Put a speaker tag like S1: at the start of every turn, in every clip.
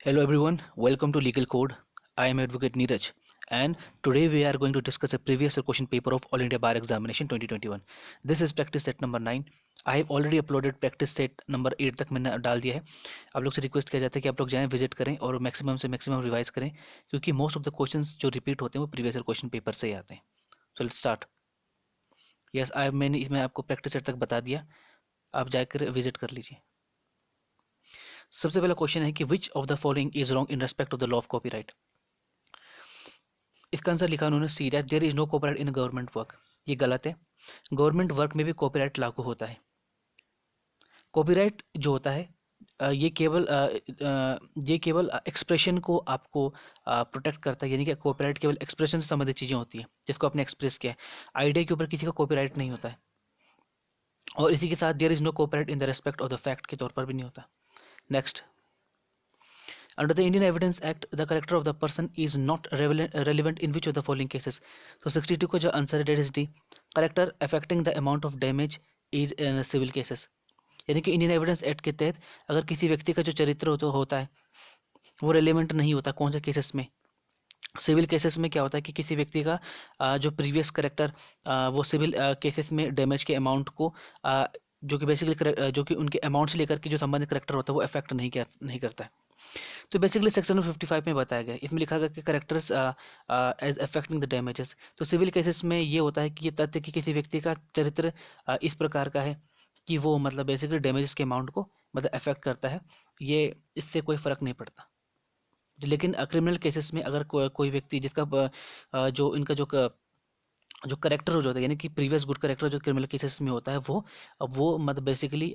S1: Hello everyone, welcome to Legal Code. I am Advocate Neeraj, and today we are going to discuss a previous year question paper of All India Bar Examination 2021. This is practice set number 9. I have already uploaded practice set number 8 तक मैंने डाल दिया है. आप लोग से request किया जाता है कि आप लोग जाएं विजिट करें और मैक्सिमम से मैक्सिमम रिवाइज करें क्योंकि मोस्ट ऑफ द क्वेश्चंस जो रिपीट होते हैं वो प्रीवियस ईयर क्वेश्चन पेपर से ही आते हैं. So let's start. Yes I मैंने इसमें आपको प्रैक्टिस सेट तक बता दिया, आप जाकर विजिट कर लीजिए. सबसे पहला क्वेश्चन है कि which of the following is wrong in respect of the law of copyright. इसका आंसर लिखा उन्होंने see that there is no copyright in government work. ये गलत है. गवर्नमेंट वर्क में भी कॉपीराइट लागू होता है. कॉपीराइट जो होता है ये केवल एक्सप्रेशन को आपको प्रोटेक्ट करता है, यानी कि कॉपीराइट केवल एक्सप्रेशन से संबंधित चीज़ें होती हैं जिसको आपने एक्सप्रेस किया है. आइडिया के ऊपर किसी का कॉपीराइट नहीं होता है. और इसी के साथ there is no copyright in the respect of the fact के तौर पर भी नहीं होता. Next. Under the Indian Evidence Act, the character of the person is not relevant in which of the following cases? So 62 का जो answer है that is D. Character affecting the amount of damage is in civil cases. यानी कि Indian evidence act के तहत अगर किसी व्यक्ति का जो चरित्र होता है वो रेलिवेंट नहीं होता. कौन से केसेस में? सिविल केसेस में क्या होता है कि किसी व्यक्ति का जो प्रीवियस करेक्टर वो सिविल केसेस में डैमेज के अमाउंट को जो कि बेसिकली जो कि उनके अमाउंट से लेकर के जो संबंधित करेक्टर होता है वो अफेक्ट नहीं करता है. तो बेसिकली सेक्शन 55 में बताया गया, इसमें लिखा गया कि characters as affecting the damages. तो सिविल केसेस में ये होता है कि ये तथ्य कि किसी व्यक्ति का चरित्र इस प्रकार का है कि वो मतलब बेसिकली डैमेजेस के अमाउंट को मतलब अफेक्ट करता है. ये इससे कोई फ़र्क नहीं पड़ता. लेकिन क्रिमिनल केसेस में अगर कोई व्यक्ति जिसका जो इनका जो करेक्टर हो जाता है यानी कि प्रीवियस गुड करेक्टर जो क्रिमिनल केसेस में होता है वो मतलब बेसिकली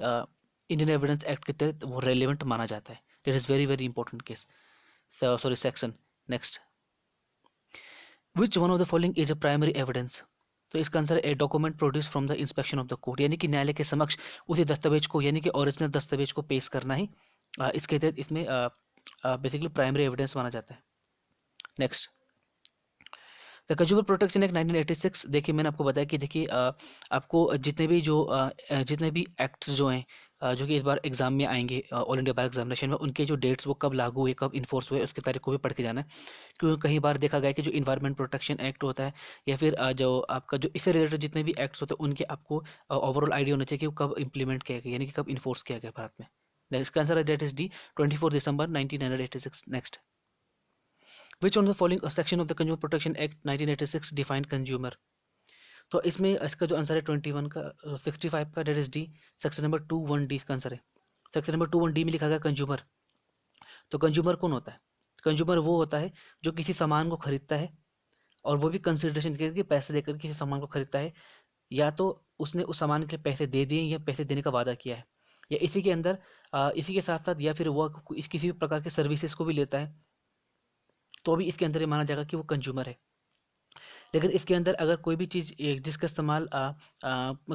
S1: इंडियन एविडेंस एक्ट के तहत वो रेलिवेंट माना जाता है. That is very very important case. So sorry section. Next. Which one of the following is a primary evidence? तो इसका आंसर है document produce from the inspection of the court, यानी कि न्यायालय के समक्ष उसी दस्तावेज को यानी कि ओरिजिनल दस्तावेज को पेश करना ही इसके तहत इसमें बेसिकली प्राइमरी एविडेंस माना जाता है. Next. The consumer protection act 1986. देखिए मैंने आपको बताया कि देखिए आपको जितने भी एक्ट्स जो हैं जो कि इस बार एग्जाम में आएंगे ऑल इंडिया बार एग्जामिनेशन में, उनके जो डेट्स वो कब लागू हुए कब इन्फोर्स हुए उसकी तारीख को भी पढ़ के जाना है. क्योंकि कई बार देखा गया है कि जो इन्वायरमेंट प्रोटेक्शन एक्ट होता है या फिर जो आपका जो इससे रिलेटेड जितने भी एक्ट्स होते हैं उनके आपको ओवरऑल आइडिया होना चाहिए कि वो कब इंप्लीमेंट किया गया यानी कि कब इन्फोर्स किया गया भारत में. इसका आंसर है date is D 24 December 1986. Next. Which one of the following section of the Consumer Protection Act 1986 defined consumer? तो इसमें इसका जो आंसर है 21 का 65 का date is D. Section number 21D इसका आंसर है. सेक्शन नंबर 21D में लिखा गया कंज्यूमर. तो कंज्यूमर कौन होता है? कंज्यूमर वो होता है जो किसी सामान को खरीदता है और वो भी कंसिडरेशन करके पैसे देकर किसी सामान को खरीदता है, या तो उसने उस सामान के लिए पैसे दे दिए या पैसे देने का वादा किया है, या इसी के अंदर इसी के साथ साथ या फिर वो किसी भी प्रकार के सर्विसेज को भी लेता है, तो भी इसके अंदर ये माना जाएगा कि वो कंज्यूमर है. लेकिन इसके अंदर अगर कोई भी चीज़ जिसका इस्तेमाल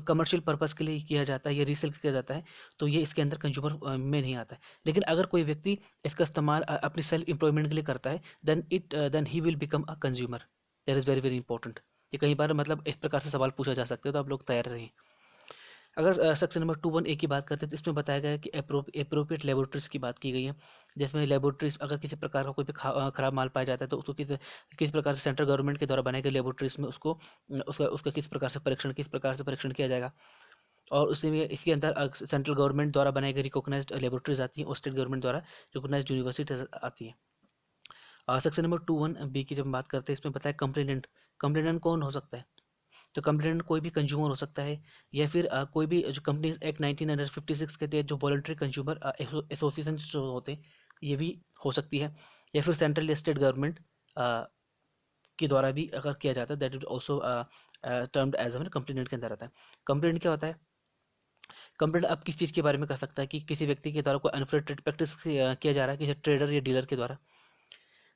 S1: कमर्शियल पर्पस के लिए किया जाता है या रीसेल किया जाता है तो ये इसके अंदर कंज्यूमर में नहीं आता है. लेकिन अगर कोई व्यक्ति इसका इस्तेमाल अपनी सेल्फ एम्प्लॉयमेंट के लिए करता है then he will become a consumer. That is very very important. ये कई बार मतलब इस प्रकार से सवाल पूछा जा सकता है, तो आप लोग तैयार रहें. अगर सेक्शन नंबर 21A की बात करते हैं तो इसमें बताया गया है कि अप्रोप्रिएट लेबोरेटरीज की बात की गई है, जिसमें लेबोरेटरीज अगर किसी प्रकार का कोई भी खराब माल पाया जाता है तो उसको किस प्रकार से सेंट्रल गवर्नमेंट के द्वारा बनाई गई लेबोरेटरीज में उसको उसका उसका किस प्रकार से परीक्षण किया जाएगा. और उसी में इसके अंदर सेंट्रल गवर्नमेंट द्वारा बनाई गई रिकॉग्नाइज्ड लेबोरेटरीज आती हैं और स्टेट गवर्नमेंट द्वारा रिकॉग्नाइज्ड यूनिवर्सिटीज आती हैं. सेक्शन नंबर 21B की जब हम बात करते हैं इसमें बताया कंप्लेनेंट. कंप्लेनेंट कौन हो सकता है? तो कंप्लेनेंट कोई भी कंज्यूमर हो सकता है, या फिर कोई भी जो कंपनीज एक्ट 1956 के तहत जो वॉलंटरी कंज्यूमर एसोसिएशन जो होते हैं ये भी हो सकती है, या फिर सेंट्रल स्टेट गवर्नमेंट के द्वारा भी अगर किया जाता है that is also termed as complainant के अंदर आता है. कंप्लेनेंट क्या होता है? कंप्लेंट आप किस चीज़ के बारे में कर सकता है कि किसी व्यक्ति के द्वारा कोई अनफेयर ट्रेड प्रैक्टिस किया जा रहा है किसी ट्रेडर या डीलर के द्वारा,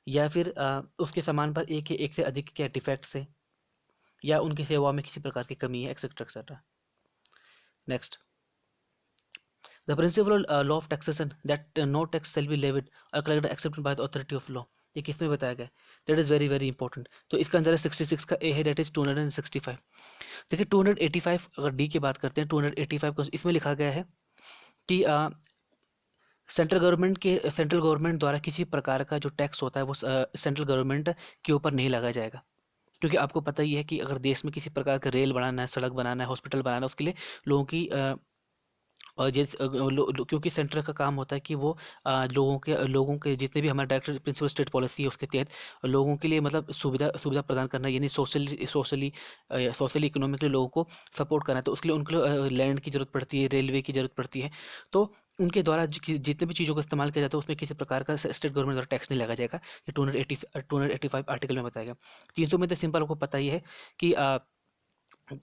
S1: या फिर उसके सामान पर एक से अधिक क्या डिफेक्ट्स है, या उनकी सेवा में किसी प्रकार की कमी है, etcetera etcetera. Next. The principle law of taxation that no tax shall be levied or collected excepted by the authority of law. ये किस में बताया गया? That is very very important. तो इसका आंसर है 66 का ए है दैट इज 265. देखिए 285 अगर डी की बात करते हैं 285 को इसमें लिखा गया है कि सेंट्रल गवर्नमेंट द्वारा किसी प्रकार का जो टैक्स होता है वो सेंट्रल गवर्नमेंट के ऊपर नहीं लगाया जाएगा, क्योंकि आपको पता ही है कि अगर देश में किसी प्रकार का रेल बनाना है, सड़क बनाना है, हॉस्पिटल बनाना है, उसके लिए लोगों की और क्योंकि सेंटर का काम होता है कि वो लोगों के जितने भी हमारे डायरेक्टर प्रिंसिपल स्टेट पॉलिसी है उसके तहत लोगों के लिए मतलब सुविधा सुविधा प्रदान करना, यानी सोशली इकोनॉमिकली लोगों को सपोर्ट करना है, तो उसके लिए उनको लैंड की जरूरत पड़ती है, रेलवे की जरूरत पड़ती है। तो उनके द्वारा जितने भी चीज़ों का इस्तेमाल किया जाता है उसमें किसी प्रकार का स्टेट गवर्नमेंट द्वारा टैक्स नहीं लगाया जाएगा। ये 285 आर्टिकल में बताया गया। 300 में तो सिंपल आपको पता ही है कि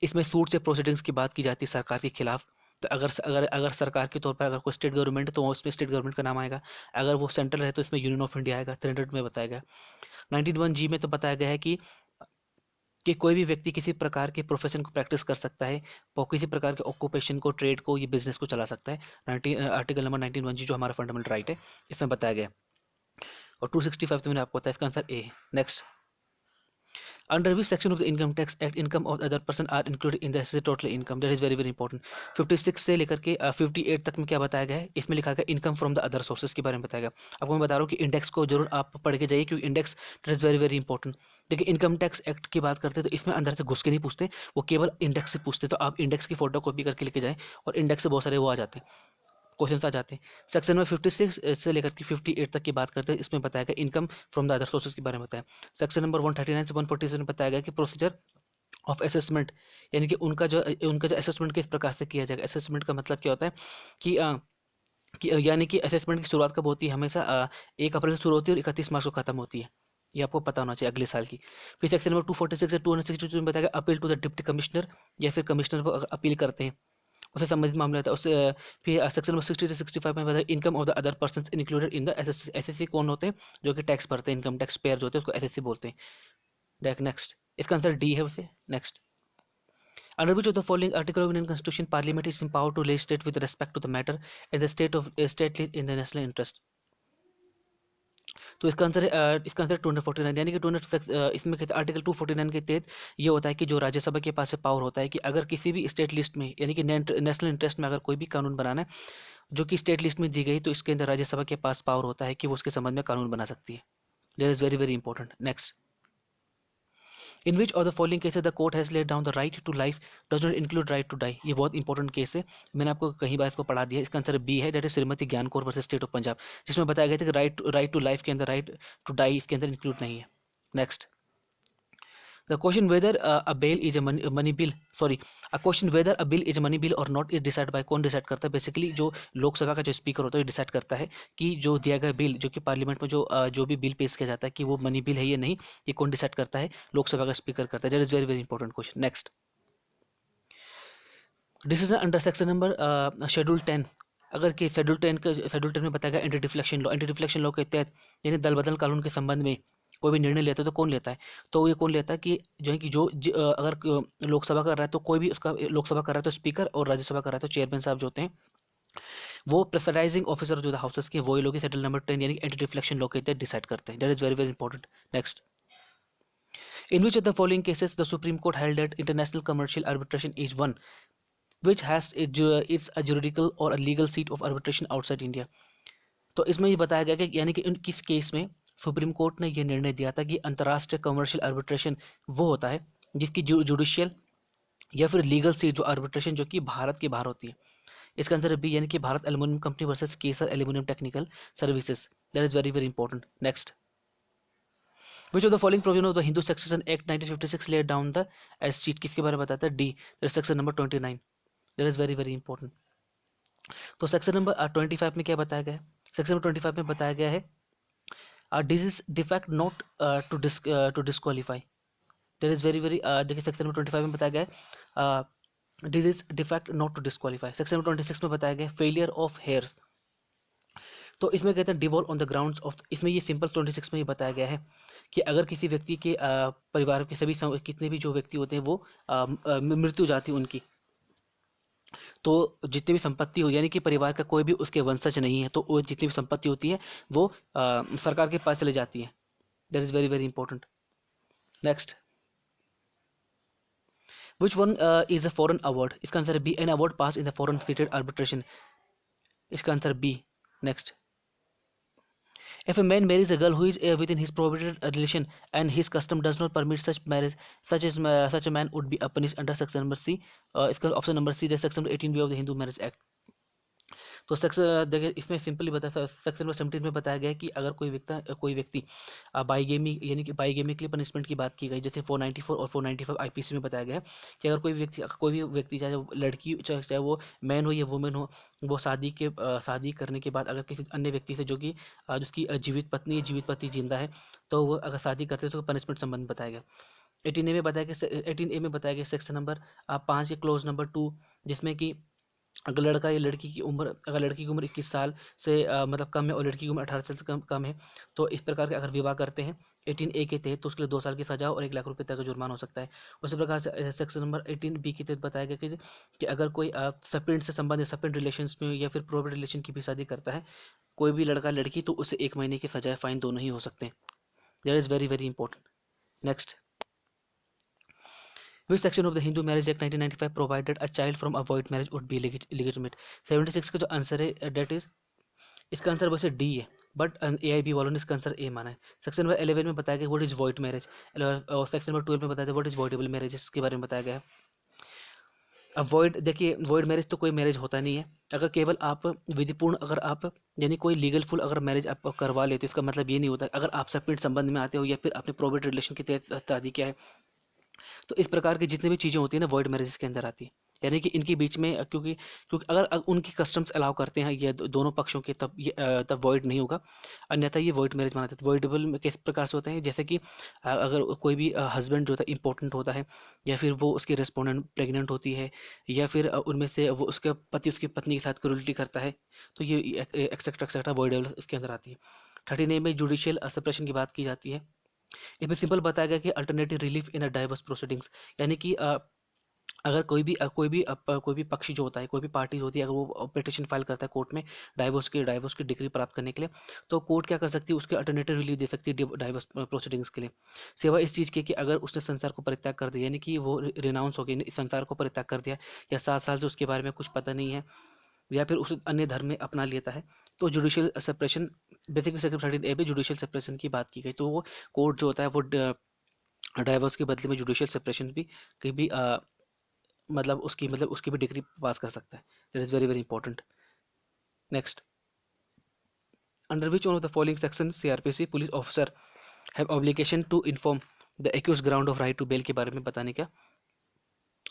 S1: इसमें सूट से प्रोसीडिंग्स की बात की जाती है सरकार के खिलाफ। तो अगर सरकार के तौर पर अगर कोई स्टेट गवर्नमेंट है तो उसमें स्टेट गवर्नमेंट का नाम आएगा। अगर वो सेंट्रल है तो इसमें यूनियन ऑफ इंडिया आएगा। 300 में बताया गया। 91 जी में तो बताया गया है कि कोई भी व्यक्ति किसी प्रकार के प्रोफेशन को प्रैक्टिस कर सकता है, वो किसी प्रकार के ऑक्यूपेशन को, ट्रेड को, ये बिजनेस को चला सकता है। 19 आर्टिकल नंबर 91 जी जो हमारा फंडामेंटल राइट है इसमें बताया गया है। और 265 तो मैंने आपको बताया, इसका आंसर ए है। Next, under which section of the income tax act income of other person are included in the assessed total income? That is very very important. 56 से लेकर के 58 तक में क्या बताया गया है, इसमें लिखा गया income from the other sources के बारे में बताया गया। आपको मैं बता रहा हूँ कि इंडेक्स को जरूर आप पढ़ के जाइए, क्योंकि index that is very very important. देखिए, इनकम टैक्स एक्ट की बात करते हैं तो इसमें अंदर से घुस के नहीं पूछते, वो केवल इंडेक्स से पूछते। तो आप इंडेक्स की फोटो कॉपी करके लेके जाएं और इंडेक्स से बहुत सारे वो आ जाते हैं, क्वेश्चन आ जाते हैं। सेक्शन में 56 से लेकर के 58 तक की बात करते हैं, इसमें बताया गया income from the other sources के बारे में बताया। सेक्शन नंबर 139 से 147 में बताया गया कि प्रोसीजर ऑफ असेसमेंट, यानी कि उनका जो असेसमेंट किस प्रकार से किया जाएगा। असेसमेंट का मतलब क्या होता है कि यानी कि असेसमेंट की शुरुआत कब होती है, हमेशा 1 अप्रैल से शुरू होती है और 31 मार्च को खत्म होती है। ये आपको पता होना चाहिए अगले साल की। फिर सेक्शन नंबर 246 से 262 में बताया गया appeal to the deputy commissioner, या फिर कमिश्नर को अपील करते हैं उससे संबंधित मामला होता है उससे। फिर सेक्शन नंबर 60 से 65 में बताया income of the other person included in the assessee. SSC कौन होते हैं, जो कि टैक्स भरते हैं, इनकम टैक्स पेयर जो होते हैं उसको एसएससी बोलते हैं। नेक्स्ट, इसका आंसर डी है वैसे। Next, under which of the following article of Indian Constitution Parliament is empowered to legislate with respect to the matter in the state in the national interest? तो इसका answer 249, यानी कि 200 इसमें कहते हैं आर्टिकल 249 के तहत ये होता है कि जो राज्यसभा के पास पावर होता है कि अगर किसी भी स्टेट लिस्ट में, यानी कि नेशनल इंटरेस्ट में अगर कोई भी कानून बनाना है जो कि स्टेट लिस्ट में दी गई, तो इसके अंदर राज्यसभा के पास पावर होता है कि वो उसके संबंध में कानून बना सकती है। That is very very important. Next, in which of the following cases the court has laid down the right to life does not include right to die? ये बहुत इंपॉर्टेंट केस है, मैंने आपको कई बार इसको पढ़ा दिया। इसका आंसर बी है, दैट इज श्रीमती ज्ञान Kaur versus state of Punjab, जिसमें बताया गया था कि राइट टू लाइफ के अंदर राइट टू डाई इसके अंदर इंक्लूड नहीं है। Next, the question whether a bell is a money bill, sorry, a question whether a bill is a money bill और नॉट इज डिसाइड बाय, कौन decide करता है? बेसिकली जो लोकसभा का जो स्पीकर होता है डिसाइड करता है कि जो दिया गया बिल, जो कि पार्लियामेंट में जो भी बिल पेश किया जाता है कि वो मनी बिल है या नहीं, ये कौन डिसाइड करता है? लोकसभा का स्पीकर करता है। That is very very important question. Next, decision under section number schedule 10, अगर कि शेड्यूल 10 में बताया गया एंटी डिफ्लेक्शन लॉ के तहत, यानी दल बदल कानून के संबंध में कोई भी निर्णय लेता है तो कौन लेता है? तो ये कौन लेता है कि जो है कि अगर लोकसभा कर रहा है तो कोई भी उसका, लोकसभा कर रहा है तो स्पीकर, और राज्यसभा कर रहा है तो चेयरमैन साहब जो होते हैं वो प्रेसिडाइजिंग ऑफिसर जो हाउसेस के, वही लोग शेड्यूल नंबर 10 यानी एंटी डिफ्लेक्शन लॉ के तहत डिसाइड करते हैं। That is very very important. Next, in which of the following cases the supreme court held that international commercial arbitration is one which has its a juridical or a legal seat of arbitration outside India? तो इसमें ये बताया गया कि यानी कि किस case में सुप्रीम कोर्ट ने ये निर्णय दिया था कि अंतर्राष्ट्रीय कमर्शियल आर्बिट्रेशन वो होता है जिसकी जुडिशियल या फिर लीगल सीट जो आर्बिट्रेशन जो कि भारत के बाहर होती है। इसका आंसर बी, यानी कि Bharat aluminium company versus Kesar aluminium technical services. That is very very important. Next, which of the following provision of the Hindu succession act 1956 lead down the S sheet, किसके बारे में बताता है? D, that is section number 29। That is very very important. तो section number 25 में क्या बताया गया है? सेक्शन नंबर 25 में बताया गया है disease defect not to disqualify. There is very very, देखिए सेक्शन नंबर 25 में बताया गया है disease defect not to disqualify. Section number 26 में बताया गया फेलियर ऑफ हेयर्स। तो इसमें कहते हैं devolve on the grounds of, इसमें ये सिंपल 26 में ही बताया गया है कि अगर किसी व्यक्ति के परिवार के सभी कितने भी जो व्यक्ति होते हैं वो मृत्यु जाती है उनकी, तो जितनी भी संपत्ति हो, यानी कि परिवार का कोई भी उसके वंशज नहीं है, तो वो जितनी भी संपत्ति होती है वो सरकार के पास चले जाती है। That is very very important. Next, which one is a foreign award? इसका answer B, an award passed in the foreign seated arbitration. इसका answer B, next, if a man marries a girl who is within his prohibited relation and his custom does not permit such marriage, such a man would be punished under section number C. इसका option number C, section 18B of the Hindu marriage act. तो देखिए इसमें simply बताया, section number 17 में बताया गया है कि अगर कोई व्यक्ति बाईगेमी यानी कि बाईगेमी के लिए पनिशमेंट की बात की गई, जैसे 494 और 495 आईपीसी में बताया गया है कि अगर कोई भी व्यक्ति चाहे वो लड़की चाहे वो मैन हो या वुमेन हो, वो शादी करने के बाद अगर किसी अन्य व्यक्ति से जो कि जिसकी जीवित पत्नी या जीवित पति जिंदा है, तो वो अगर शादी करते हैं तो पनिशमेंट संबंध बताया गया। 18A में बताया गया सेक्शन नंबर 5 के क्लोज नंबर 2, जिसमें कि अगर लड़की की उम्र 21 साल से मतलब कम है और लड़की की उम्र 18 साल से कम है, तो इस प्रकार के अगर विवाह करते हैं 18A के तहत, तो उसके लिए 2 साल की सजा और 1 लाख रुपए तक का जुर्माना हो सकता है। उसी प्रकार से सेक्शन नंबर 18B के तहत बताया गया कि अगर कोई सपिंड से संबंधित सपिंड रिलेशंस में या फिर प्रोविड रिलेशन की भी शादी करता है कोई भी लड़का लड़की, तो उसे 1 महीने की सजा या फाइन दोनों ही हो सकते हैं। That is very very important. Next, Which section of the Hindu Marriage Act 1995 provided a child from a void marriage would be legitimate? 76 का जो आंसर है डेट इज, इसका आंसर वैसे डी है, बट AIB वालों ने इसका आंसर ए माना है। सेक्शन नंबर 11 में बताया गया व्हाट इज वॉइड मैरिज, और सेक्शन नंबर 12 में बताया गया व्हाट इज वॉइडेबल मैरिज, इसके बारे में बताया गया है। अब वॉइड, देखिए वॉइड मैरिज तो कोई मैरिज होता नहीं है, अगर केवल आप विधिपूर्ण अगर आप यानी कोई लीगल फुल अगर मैरिज आप करवा लेते, इसका मतलब ये नहीं होता अगर आप सेपरेट संबंध में आते हो या फिर आपने प्रोविड रिलेशन के तहत शादी किया है, तो इस प्रकार की जितनी भी चीज़ें होती हैं ना वॉइड मैरिजेस के अंदर आती है। यानी कि इनके बीच में क्योंकि क्योंकि अगर उनकी कस्टम्स अलाउ करते हैं ये दोनों पक्षों के, तब ये तब वॉइड नहीं होगा, अन्यथा ये वॉइड मैरिज माना जाता है। वॉइडेबल में किस प्रकार से होते हैं, जैसे कि अगर कोई भी हस्बैंड जो होता है इंपॉर्टेंट होता है, या फिर वो उसकी रेस्पोंडेंट प्रेग्नेंट होती है, या फिर उनमें से वो उसके पति उसकी पत्नी के साथ क्रूरल्टी करता है, तो ये एक्सेट्रा एक्सेट्रा वॉइडेबल इसके अंदर आती है। 13A में जुडिशियल सेपरेशन की बात की जाती है। इसमें सिंपल बताया गया कि alternative relief in a diverse proceedings, यानी कि अगर कोई भी पक्षी जो होता है, कोई भी पार्टी होती है, अगर वो पिटिशन फाइल करता है कोर्ट में डाइवोर्स की डिग्री प्राप्त करने के लिए, तो कोर्ट क्या कर सकती है, उसके अल्टरनेटिव रिलीफ दे सकती है डाइवोर्स प्रोसीडिंग्स के लिए। सेवा इस चीज़ की कि अगर उसने संसार को परित्याग कर दिया, यानी कि वो रिनाउंस हो गई, संसार को परित्याग कर दिया, या 7 साल से उसके बारे में कुछ पता नहीं है, या फिर उसे अन्य धर्म में अपना लेता है, तो judicial separation, basically section 13A पे जुडिशियल सेपरेशन की बात की गई, तो वो कोर्ट जो होता है वो डाइवोर्स के बदले में जुडिशियल सेपरेशन भी कहीं भी मतलब उसकी भी डिग्री पास कर सकता है। That is very very important. Next, under which one of the following section CRPC police officer have obligation to inform the accuse ground of right to bail के बारे में बताने का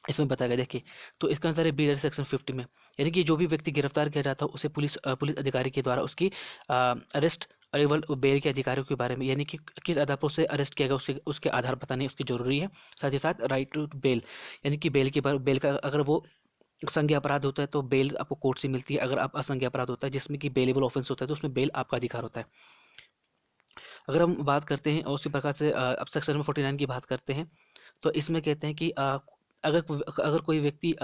S1: इसमें बताया गया। देखिए, तो इसका आंसर है बी, सेक्शन 50 में, यानी कि जो भी व्यक्ति गिरफ्तार किया जाता है उसे पुलिस अधिकारी के द्वारा उसकी अरेस्ट अरेवल बेल के अधिकारियों के बारे में, यानी कि किस आधार पर उसे अरेस्ट किया गया उसके आधार बताने उसकी जरूरी है। साथ ही साथ राइट टू बेल, यानी कि बेल का अगर वो संज्ञा अपराध होता है तो बेल आपको कोर्ट से मिलती है, अगर आप असंज्ञा अपराध होता है जिसमें कि बेलेबल ऑफेंस होता है तो उसमें बेल आपका अधिकार होता है। अगर हम बात करते हैं और उसी प्रकार से अब सेक्शन नंबर 49 की बात करते हैं, तो इसमें कहते हैं कि अगर कोई व्यक्ति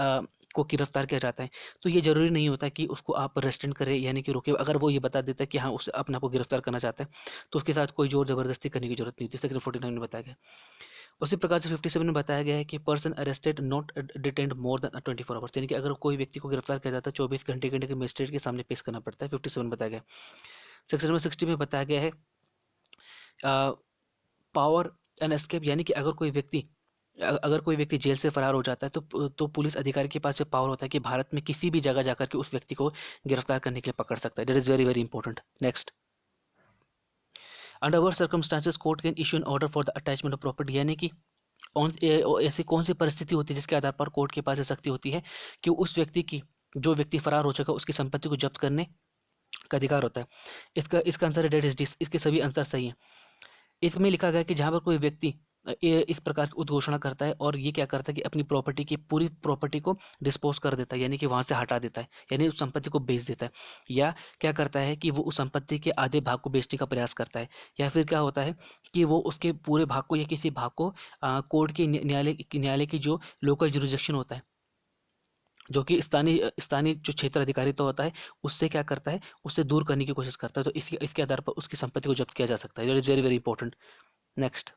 S1: को गिरफ्तार किया जाता है, तो ये ज़रूरी नहीं होता कि उसको आप रेस्ट्रेंट करें, यानी कि रोके। अगर वो ये बता देता है कि हाँ उसे अपने आप को गिरफ्तार करना चाहता है, तो उसके साथ कोई ज़ोर ज़बरदस्ती करने की जरूरत नहीं होती, सेक्शन 49 में बताया गया। उसी प्रकार से 57 में बताया गया है कि person arrested not detained more than 24 hours, यानी कि अगर कोई व्यक्ति को गिरफ्तार किया जाता है 24 घंटे के मजिस्ट्रेट के सामने पेश करना पड़ता है, 57 बताया गया। सेक्शन नंबर 60 में बताया गया है पावर एंड एस्केप, यानी कि अगर कोई व्यक्ति जेल से फरार हो जाता है तो पुलिस अधिकारी के पास ये पावर होता है कि भारत में किसी भी जगह जाकर के उस व्यक्ति को गिरफ्तार करने के लिए पकड़ सकता है। That is very very important. Next, under what circumstances court can issue an order for the attachment of property, यानी कि ऐसी कौन सी परिस्थिति होती है जिसके आधार पर कोर्ट के पास ये शक्ति होती है कि जो व्यक्ति फरार हो चुका उसकी संपत्ति को जब्त करने का अधिकार होता है। इसका आंसर है डेट इज डिस, इसके सभी आंसर सही हैं। इसमें लिखा गया है कि जहाँ पर कोई व्यक्ति इस प्रकार की उद्घोषणा करता है और ये क्या करता है कि अपनी पूरी प्रॉपर्टी को डिस्पोज कर देता है, यानी कि वहाँ से हटा देता है, यानी उस संपत्ति को बेच देता है, या क्या करता है कि वो उस संपत्ति के आधे भाग को बेचने का प्रयास करता है, या फिर क्या होता है कि वो उसके पूरे भाग को या किसी भाग को कोर्ट के न्यायालय की जो लोकल जुरिसडिक्शन होता है, जो कि स्थानीय जो क्षेत्र अधिकारी तो होता है, उससे क्या करता है, उससे दूर करने की कोशिश करता है, तो इसके आधार पर उसकी संपत्ति को जब्त किया जा सकता है। That is very very important. Next,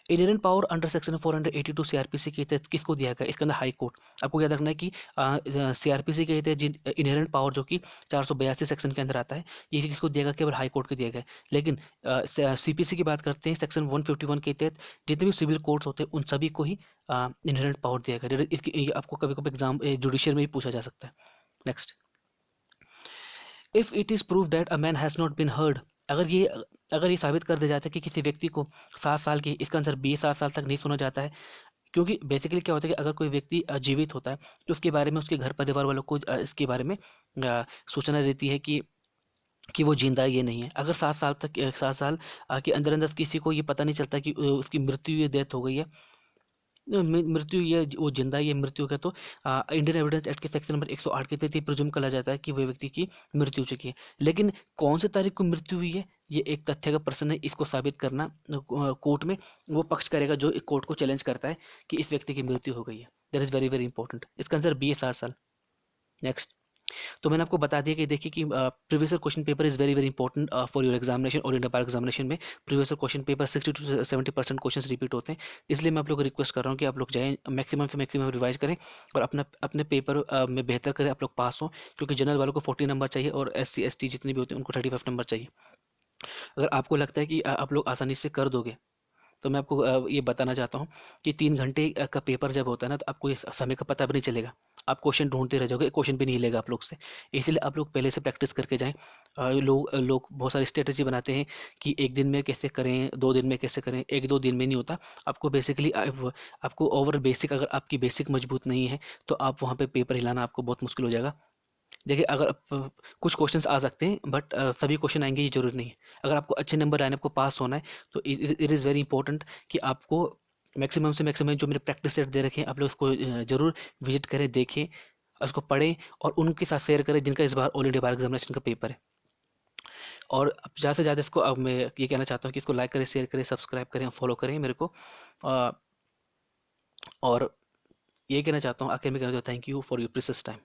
S1: inherent power under section 482 CrPC के तहत किसको दिया गया? इसके अंदर हाई कोर्ट। आपको याद रखना है कि सीआरपीसी के तहत जिन इनहेरेंट पावर जो कि 482 सेक्शन के अंदर आता है, ये किसको दिया गया? केवल हाई कोर्ट को दिया गया है। लेकिन सीपीसी की बात करते हैं, सेक्शन 151 के तहत जितने भी सिविल कोर्ट्स होते हैं उन सभी को ही इनहेरेंट पावर दिया गया है। इसकी ये आपको कभी कभी एग्जाम जुडिशियल में भी पूछा जा सकता है। Next, if it is prove that a man has not been heard, अगर ये साबित कर दिया जाता है कि किसी व्यक्ति को 7 साल की, इसका आंसर बी, 7 साल तक नहीं सुना जाता है। क्योंकि बेसिकली क्या होता है कि अगर कोई व्यक्ति जीवित होता है तो उसके बारे में उसके घर परिवार वालों को इसके बारे में सूचना रहती है कि वो जिंदा है, ये नहीं है। अगर 7 साल तक 7 साल के अंदर अंदर किसी को ये पता नहीं चलता कि उसकी मृत्यु या डेथ हो गई है, मृत्यु ये वो जिंदा है ये मृत्यु हो गया, तो इंडियन एविडेंस एक्ट के सेक्शन नंबर 108 के तहत प्रिज्यूम करा जाता है कि वो व्यक्ति की मृत्यु हो चुकी है। लेकिन कौन सी तारीख को मृत्यु हुई है, ये एक तथ्य का प्रश्न है। इसको साबित करना कोर्ट में वो पक्ष करेगा जो कोर्ट को चैलेंज करता है कि इस व्यक्ति की मृत्यु हो गई है। That is very very important. इसका आंसर बी है, 7 साल। नेक्स्ट, तो मैंने आपको बता दिया कि देखिए कि previous question paper is very very important for your examination और इंडियन बार एग्जामिनेशन में previous question paper 60 to 70% question repeat होते हैं। इसलिए मैं आप लोग को रिक्वेस्ट कर रहा हूँ कि आप लोग जाएँ, मैक्सिमम से मैक्सिमम रिवाइज करें और अपना अपने पेपर में बेहतर करें, आप लोग पास हों। क्योंकि जनरल वालों को 40 नंबर चाहिए और SC ST जितने भी होते हैं उनको 35 नंबर चाहिए। अगर आपको लगता है कि आप लोग आसानी से कर दोगे, तो मैं आपको ये बताना चाहता हूँ कि 3 घंटे का पेपर जब होता है ना, तो आपको ये समय का पता भी नहीं चलेगा। आप क्वेश्चन ढूंढते रह जाओगे, क्वेश्चन भी नहीं हिलेगा आप लोग से। इसलिए आप लोग पहले से प्रैक्टिस करके जाएं। लोग बहुत सारी स्ट्रेटजी बनाते हैं कि 1 दिन में कैसे करें, 2 दिन में कैसे करें। 1-2 दिन में नहीं होता। आपको बेसिकली आपको ओवर बेसिक, अगर आपकी बेसिक मजबूत नहीं है तो आप वहाँ पे पेपर हिलाना आपको बहुत मुश्किल हो जाएगा। देखिए, अगर कुछ क्वेश्चंस आ सकते हैं बट सभी क्वेश्चन आएंगे ये जरूरी नहीं है। अगर आपको अच्छे नंबर आने, आपको पास होना है, तो इट इज़ वेरी इंपॉर्टेंट कि आपको मैक्सिमम से मैक्सिमम जो मेरे प्रैक्टिस सेट दे रखे हैं आप लोग उसको जरूर विजिट करें, देखें, उसको पढ़ें और उनके साथ शेयर करें जिनका इस बार ऑल इंडिया बार एग्जामिनेशन का पेपर है। और ज़्यादा से ज़्यादा इसको, अब मैं ये कहना चाहता हूँ कि इसको लाइक करें, शेयर करें, सब्सक्राइब करें, फॉलो करें मेरे को। अ, और ये कहना चाहता हूँ, आखिर में कहना चाहता हूँ, thank you for your precious time.